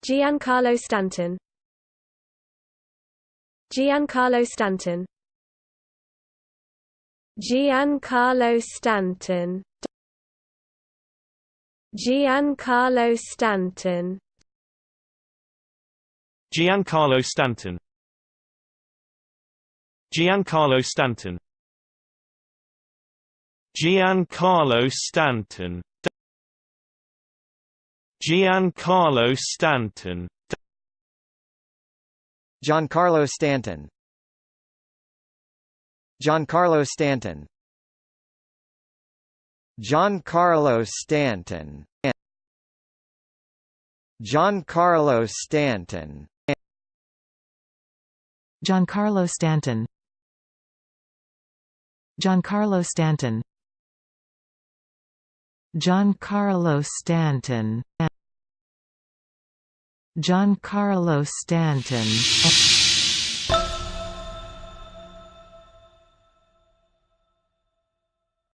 Giancarlo Stanton. Giancarlo Stanton. Giancarlo Stanton. Giancarlo Stanton. Giancarlo Stanton. Giancarlo Stanton. Giancarlo Stanton. Giancarlo Stanton. Giancarlo Stanton. Giancarlo Stanton. Giancarlo Stanton. Giancarlo Stanton. Giancarlo Stanton. Giancarlo Stanton. Giancarlo Stanton. Giancarlo Stanton.